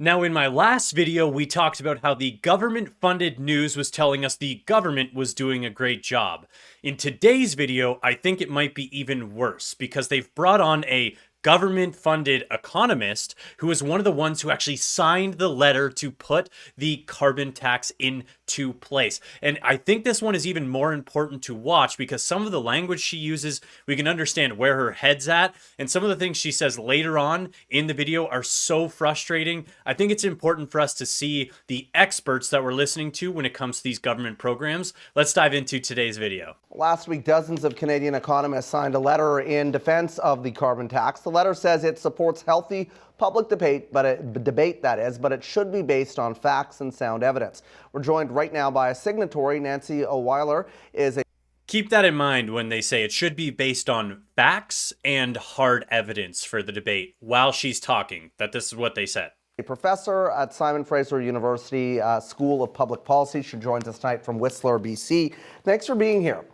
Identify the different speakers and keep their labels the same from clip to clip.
Speaker 1: Now, in my last video, we talked about how the government-funded news was telling us the government was doing a great job. In today's video, I think it might be even worse because they've brought on a government-funded economist who is one of the ones who actually signed the letter to put the carbon tax into place. And I think this one is even more important to watch because some of the language she uses, we can understand where her head's at, and some of the things she says later on in the video are so frustrating. I think it's important for us to see the experts that we're listening to when it comes to these government programs. Let's dive into today's video.
Speaker 2: Last week, dozens of Canadian economists signed a letter in defense of the carbon tax. The letter says it supports healthy public debate, but it should be based on facts and sound evidence. We're joined right now by a signatory. Nancy O'Weiler is a
Speaker 1: Keep that in mind when they say it should be based on facts and hard evidence for the debate while she's talking, that this is what they said.
Speaker 2: A professor at Simon Fraser University School of Public Policy. She joins us tonight from Whistler, BC. Thanks for being here.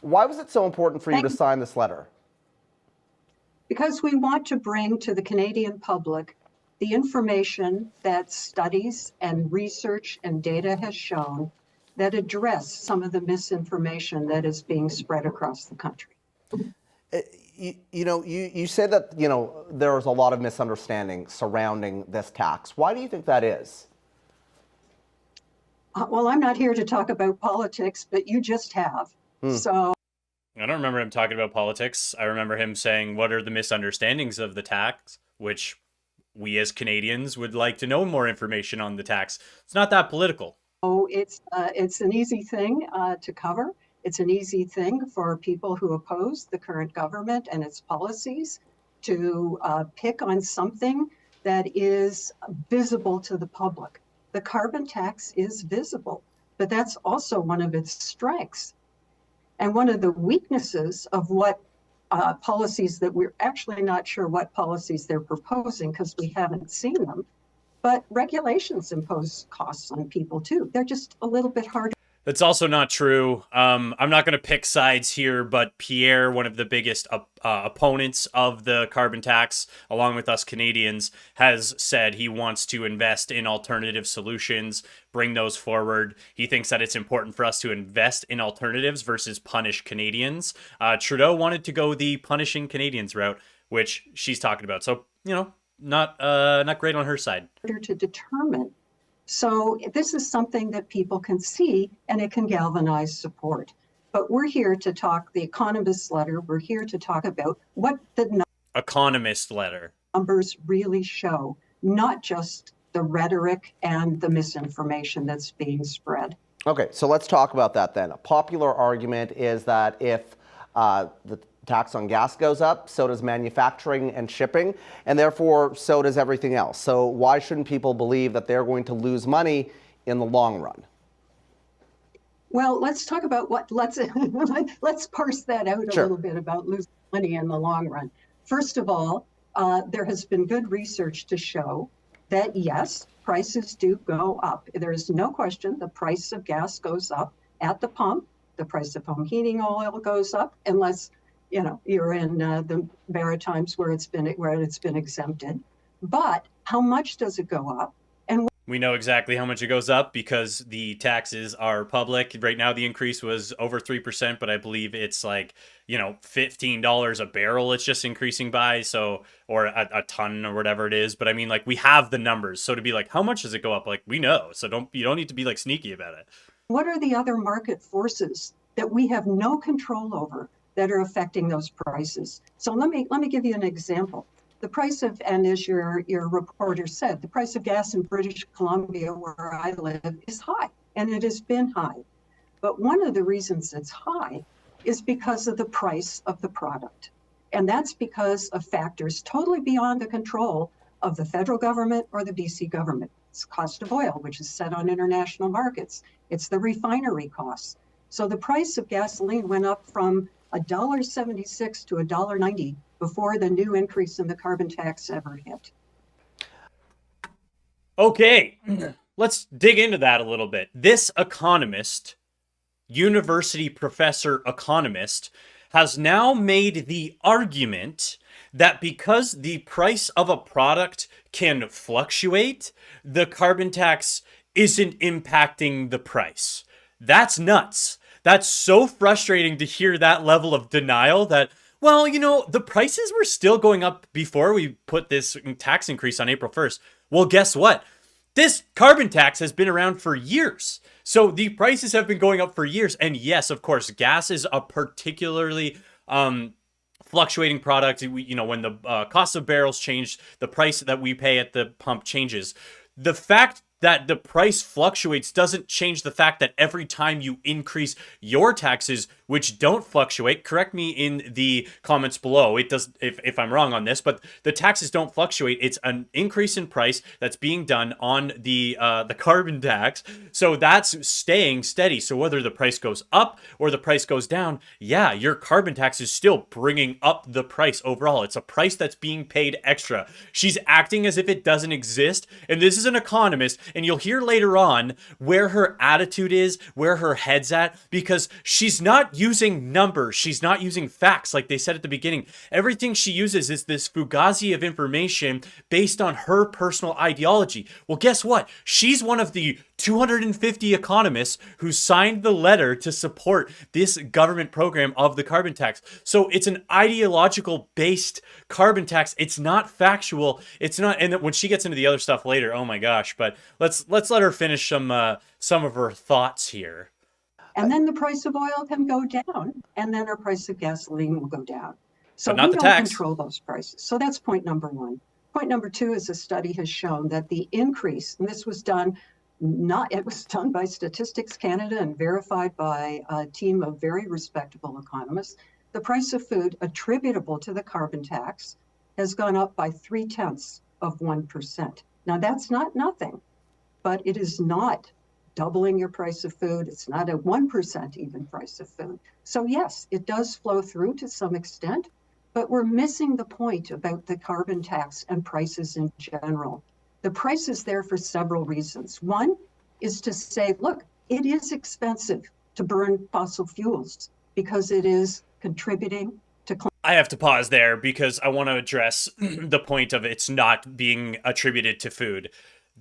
Speaker 2: Why was it so important for you to sign this letter?
Speaker 3: Because we want to bring to the Canadian public the information that studies and research and data has shown that address some of the misinformation that is being spread across the country.
Speaker 2: You say that, there's a lot of misunderstanding surrounding this tax. Why do you think that is?
Speaker 3: Well, I'm not here to talk about politics, but you just have. So
Speaker 1: I don't remember him talking about politics. I remember him saying, what are the misunderstandings of the tax, which we as Canadians would like to know more information on the tax. It's not that political.
Speaker 3: It's an easy thing to cover. It's an easy thing for people who oppose the current government and its policies to pick on something that is visible to the public. The carbon tax is visible, but that's also one of its strengths. And one of the weaknesses of what policies that we're actually not sure what policies they're proposing because we haven't seen them, but regulations impose costs on people too. They're just a little bit harder.
Speaker 1: That's also not true. I'm not going to pick sides here, but Pierre, one of the biggest opponents of the carbon tax, along with us Canadians, has said he wants to invest in alternative solutions, bring those forward. He thinks that it's important for us to invest in alternatives versus punish Canadians. Trudeau wanted to go the punishing Canadians route, which she's talking about. So, not great on her side.
Speaker 3: To determine. So this is something that people can see and it can galvanize support. But we're here to talk the Economist letter. We're here to talk about what the
Speaker 1: Economist letter
Speaker 3: numbers really show, not just the rhetoric and the misinformation that's being spread.
Speaker 2: Okay, so let's talk about that then. A popular argument is that if the tax on gas goes up, so does manufacturing and shipping, and therefore so does everything else. So why shouldn't people believe that they're going to lose money in the long run?
Speaker 3: Well, let's talk about let's parse that out a little bit about losing money in the long run. First of all, there has been good research to show that yes, prices do go up. There is no question the price of gas goes up at the pump. The price of home heating oil goes up unless you're in the Maritimes where it's been exempted. But how much does it go up? And
Speaker 1: we know exactly how much it goes up because the taxes are public. Right now, the increase was over 3%, but I believe it's like, $15 a barrel it's just increasing by, so, or a ton or whatever it is. But I mean, like, we have the numbers. So to be like, how much does it go up? Like, we know. So you don't need to be like sneaky about it.
Speaker 3: What are the other market forces that we have no control over that are affecting those prices? So let me give you an example. The price of, and as your reporter said, the price of gas in British Columbia, where I live, is high, and it has been high. But one of the reasons it's high is because of the price of the product. And that's because of factors totally beyond the control of the federal government or the BC government. It's cost of oil, which is set on international markets. It's the refinery costs. So the price of gasoline went up from $1.76 to $1.90 before the new increase in the carbon tax ever hit.
Speaker 1: Okay, let's dig into that a little bit. This economist, university professor economist, has now made the argument that because the price of a product can fluctuate, the carbon tax isn't impacting the price. That's nuts. That's so frustrating to hear that level of denial that, well, the prices were still going up before we put this tax increase on April 1st. Well, guess what? This carbon tax has been around for years. So the prices have been going up for years. And yes, of course, gas is a particularly fluctuating product. When the cost of barrels change, the price that we pay at the pump changes. The fact that the price fluctuates doesn't change the fact that every time you increase your taxes, which don't fluctuate, correct me in the comments below, it does if I'm wrong on this, but the taxes don't fluctuate. It's an increase in price that's being done on the carbon tax. So that's staying steady. So whether the price goes up or the price goes down, yeah, your carbon tax is still bringing up the price overall. It's a price that's being paid extra. She's acting as if it doesn't exist. And this is an economist. And you'll hear later on where her attitude is, where her head's at, because she's not using numbers. She's not using facts like they said at the beginning. Everything she uses is this fugazi of information based on her personal ideology. Well, guess what? She's one of the 250 economists who signed the letter to support this government program of the carbon tax. So it's an ideological based carbon tax. It's not factual. It's not. And when she gets into the other stuff later, oh my gosh, but let's let her finish some of her thoughts here.
Speaker 3: And then the price of oil can go down, and then our price of gasoline will go down. So
Speaker 1: But not
Speaker 3: we
Speaker 1: the
Speaker 3: don't
Speaker 1: tax.
Speaker 3: control those prices. So that's point number one. Point number two is a study has shown that the increase, and this was done it was done by Statistics Canada and verified by a team of very respectable economists. The price of food attributable to the carbon tax has gone up by 0.3%. Now that's not nothing, but it is not doubling your price of food. It's not a 1% even price of food. So yes, it does flow through to some extent, but we're missing the point about the carbon tax and prices in general. The price is there for several reasons. One is to say, look, it is expensive to burn fossil fuels because it is contributing to climate.
Speaker 1: I have to pause there because I want to address the point of it's not being attributed to food.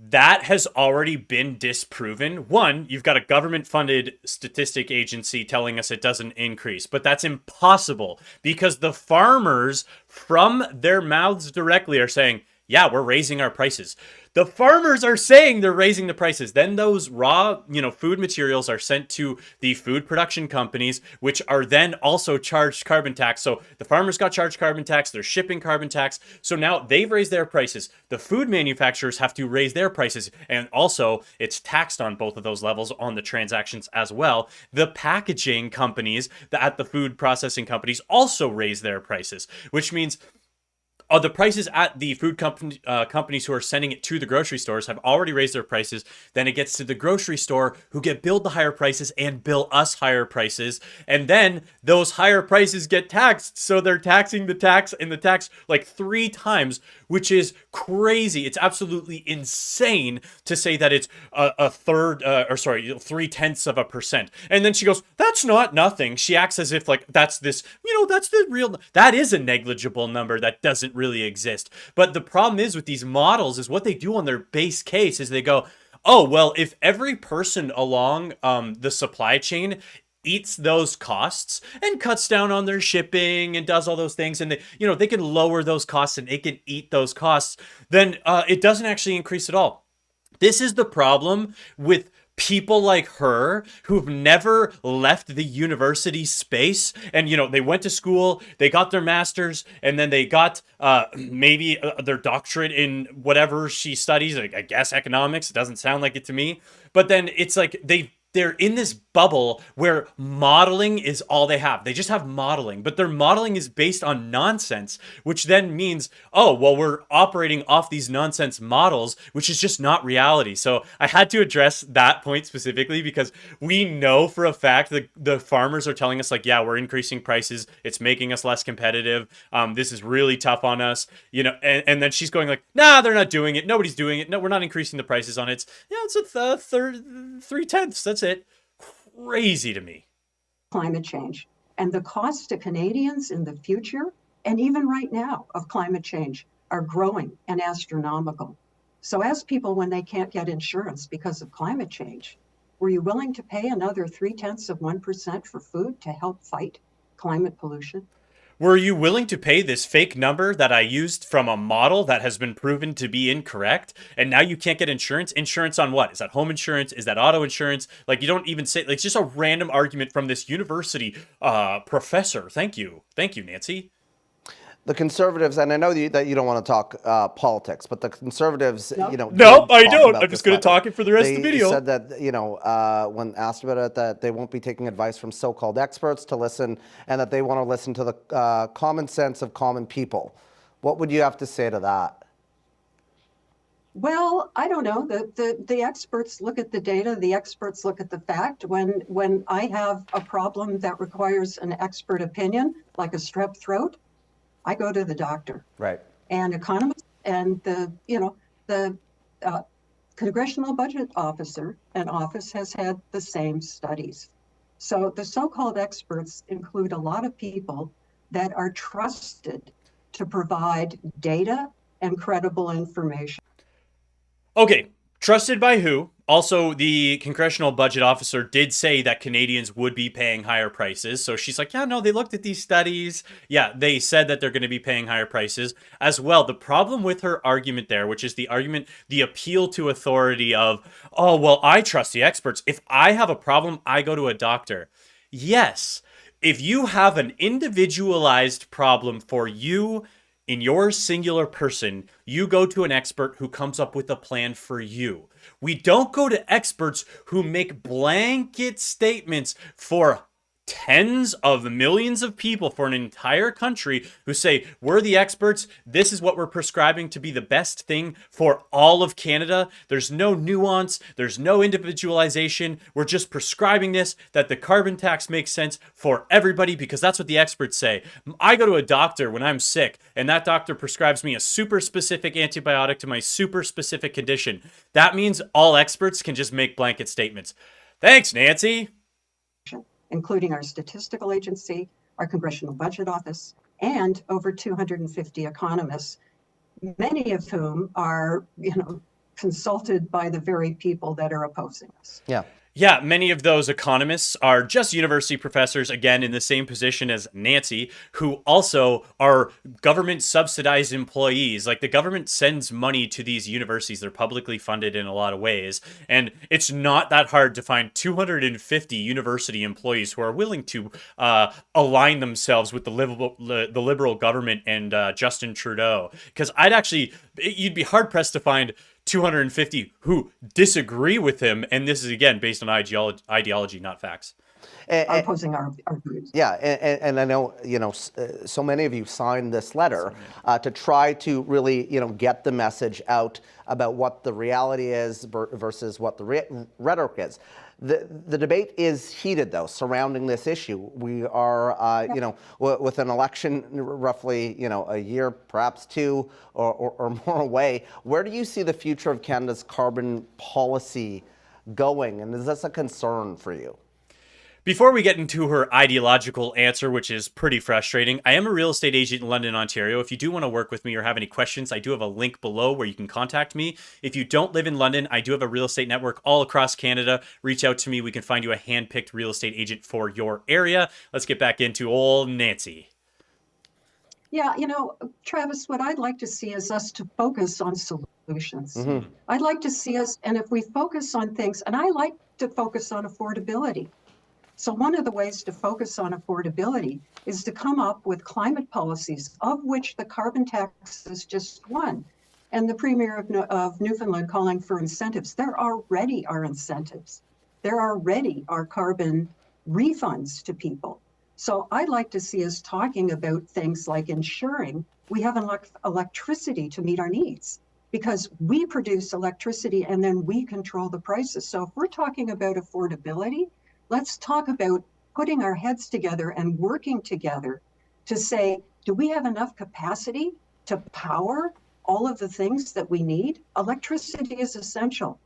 Speaker 1: That has already been disproven. One, you've got a government-funded statistic agency telling us it doesn't increase, but that's impossible because the farmers from their mouths directly are saying, yeah, we're raising our prices. The farmers are saying they're raising the prices. Then those raw, food materials are sent to the food production companies, which are then also charged carbon tax. So the farmers got charged carbon tax, they're shipping carbon tax. So now they've raised their prices. The food manufacturers have to raise their prices. And also it's taxed on both of those levels on the transactions as well. The packaging companies at the food processing companies also raise their prices, which means the prices at the food companies who are sending it to the grocery stores have already raised their prices. Then it gets to the grocery store who get billed the higher prices and bill us higher prices. And then those higher prices get taxed. So they're taxing the tax and the tax like 3 times, which is crazy. It's absolutely insane to say that it's a third, 0.3%. And then she goes, that's not nothing. She acts as if like that's this, that's the real, that is a negligible number that doesn't really exist. But the problem is with these models is what they do on their base case is they go, oh, well, if every person along the supply chain eats those costs and cuts down on their shipping and does all those things, and they can lower those costs and it can eat those costs, then it doesn't actually increase at all. This is the problem with people like her who've never left the university space, and they went to school, they got their masters, and then they got maybe their doctorate in whatever she studies. I guess economics. It doesn't sound like it to me, but then it's like they're in this bubble where modeling is all they have. They just have modeling, but their modeling is based on nonsense, which then means, oh, well, we're operating off these nonsense models, which is just not reality. So I had to address that point specifically because we know for a fact that the farmers are telling us like, yeah, we're increasing prices. It's making us less competitive. This is really tough on us, and then she's going like, nah, they're not doing it. Nobody's doing it. No, we're not increasing the prices on it. It's a third, 3/10. That's it. Crazy to me.
Speaker 3: Climate change and the cost to Canadians in the future and even right now of climate change are growing and astronomical. So as people, when they can't get insurance because of climate change, were you willing to pay another 0.3% for food to help fight climate pollution?
Speaker 1: Were you willing to pay this fake number that I used from a model that has been proven to be incorrect? And now you can't get insurance? Insurance on what? Is that home insurance? Is that auto insurance? Like, you don't even say, like, it's just a random argument from this university professor. Thank you. Thank you, Nancy.
Speaker 2: The Conservatives, and I know that you don't want to talk politics, but the Conservatives, you know,
Speaker 1: Nope,
Speaker 2: did
Speaker 1: I
Speaker 2: talk
Speaker 1: don't.
Speaker 2: about
Speaker 1: I'm just
Speaker 2: this
Speaker 1: going to
Speaker 2: letter.
Speaker 1: talk it for the rest of the
Speaker 2: They
Speaker 1: video.
Speaker 2: said that, you know, when asked about it, that they won't be taking advice from so-called experts to listen, and that they want to listen to the common sense of common people. What would you have to say to that?
Speaker 3: Well, I don't know. The experts look at the data. The experts look at the fact. When I have a problem that requires an expert opinion, like a strep throat, I go to the doctor.
Speaker 2: Right.
Speaker 3: And economists and the Congressional Budget Officer and office has had the same studies. So the so-called experts include a lot of people that are trusted to provide data and credible information.
Speaker 1: Okay, trusted by who? Also, the congressional budget officer did say that Canadians would be paying higher prices. So she's like, yeah, no, they looked at these studies. Yeah, they said that they're going to be paying higher prices as well. The problem with her argument there, which is the argument, the appeal to authority of, oh, well, I trust the experts. If I have a problem, I go to a doctor. Yes, if you have an individualized problem for you, in your singular person, you go to an expert who comes up with a plan for you. We don't go to experts who make blanket statements for tens of millions of people, for an entire country, who say, we're the experts, this is what we're prescribing to be the best thing for all of Canada. There's no nuance, there's no individualization, we're just prescribing this, that the carbon tax makes sense for everybody because that's what the experts say. I go to a doctor when I'm sick, and that doctor prescribes me a super specific antibiotic to my super specific condition. That means all experts can just make blanket statements. Thanks, Nancy.
Speaker 3: Including our statistical agency, our Congressional Budget Office, and over 250 economists, many of whom are, consulted by the very people that are opposing us.
Speaker 2: Yeah.
Speaker 1: Yeah, many of those economists are just university professors, again, in the same position as Nancy, who also are government subsidized employees. Like, the government sends money to these universities. They're publicly funded in a lot of ways. And it's not that hard to find 250 university employees who are willing to align themselves with the liberal government and Justin Trudeau. Because you'd be hard pressed to find 250 who disagree with him, and this is again based on ideology, not facts.
Speaker 3: Opposing our views.
Speaker 2: Yeah, and I know, so many of you signed this letter to try to really, get the message out about what the reality is versus what the rhetoric is. The debate is heated, though, surrounding this issue. We are, with an election roughly, a year, perhaps two or more away. Where do you see the future of Canada's carbon policy going? And is this a concern for you?
Speaker 1: Before we get into her ideological answer, which is pretty frustrating, I am a real estate agent in London, Ontario. If you do want to work with me or have any questions, I do have a link below where you can contact me. If you don't live in London, I do have a real estate network all across Canada. Reach out to me. We can find you a hand-picked real estate agent for your area. Let's get back into old Nancy.
Speaker 3: Yeah, Travis, what I'd like to see is us to focus on solutions. Mm-hmm. I'd like to see us, and if we focus on things, and I like to focus on affordability. So one of the ways to focus on affordability is to come up with climate policies, of which the carbon tax is just one. And the Premier of Newfoundland calling for incentives. There already are incentives. There already are carbon refunds to people. So I'd like to see us talking about things like ensuring we have enough electricity to meet our needs, because we produce electricity and then we control the prices. So if we're talking about affordability, let's talk about putting our heads together and working together to say, do we have enough capacity to power all of the things that we need? Electricity is essential.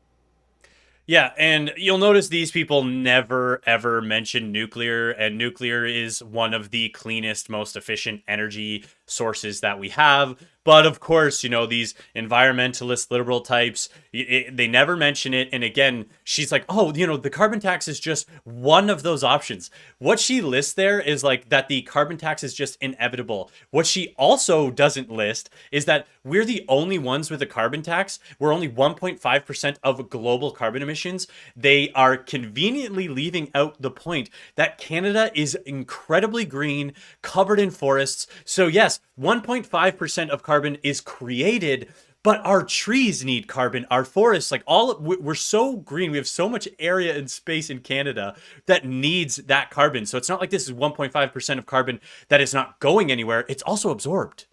Speaker 1: Yeah, and you'll notice these people never, ever mention nuclear, and nuclear is one of the cleanest, most efficient energy sources that we have. But of course, you know, these environmentalist liberal types, they never mention it. And again, she's like, oh, you know, the carbon tax is just one of those options. What she lists there is like that the carbon tax is just inevitable. What she also doesn't list is that we're the only ones with a carbon tax. We're only 1.5% of global carbon emissions. They are conveniently leaving out the point that Canada is incredibly green, covered in forests. So yes, 1.5% of carbon is created, but our trees need carbon, our forests, like we're so green. We have so much area and space in Canada that needs that carbon. So it's not like this is 1.5% of carbon that is not going anywhere. It's also absorbed.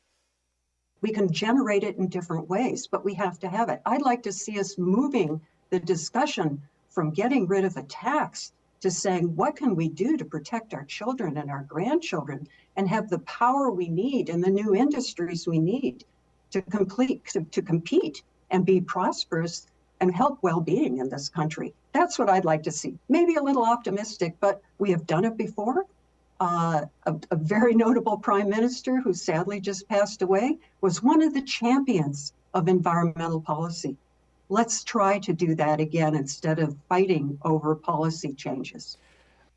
Speaker 3: We can generate it in different ways, but we have to have it. I'd like to see us moving the discussion from getting rid of a tax to saying, what can we do to protect our children and our grandchildren and have the power we need and the new industries we need to compete and be prosperous and help well-being in this country. That's what I'd like to see. Maybe a little optimistic, but we have done it before. A very notable prime minister who sadly just passed away was one of the champions of environmental policy. Let's try to do that again instead of fighting over policy changes.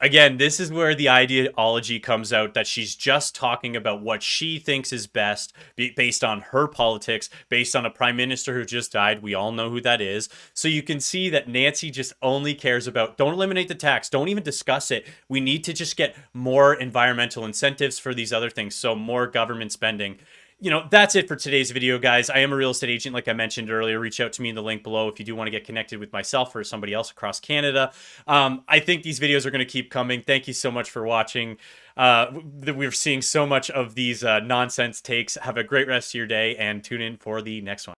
Speaker 1: Again, this is where the ideology comes out that she's just talking about what she thinks is best based on her politics, based on a prime minister who just died. We all know who that is. So you can see that Nancy just only cares about, don't eliminate the tax, don't even discuss it. We need to just get more environmental incentives for these other things. So more government spending. You know, that's it for today's video, guys. I am a real estate agent, like I mentioned earlier. Reach out to me in the link below if you do want to get connected with myself or somebody else across Canada. I think these videos are going to keep coming. Thank you so much for watching. We're seeing so much of these nonsense takes. Have a great rest of your day and tune in for the next one.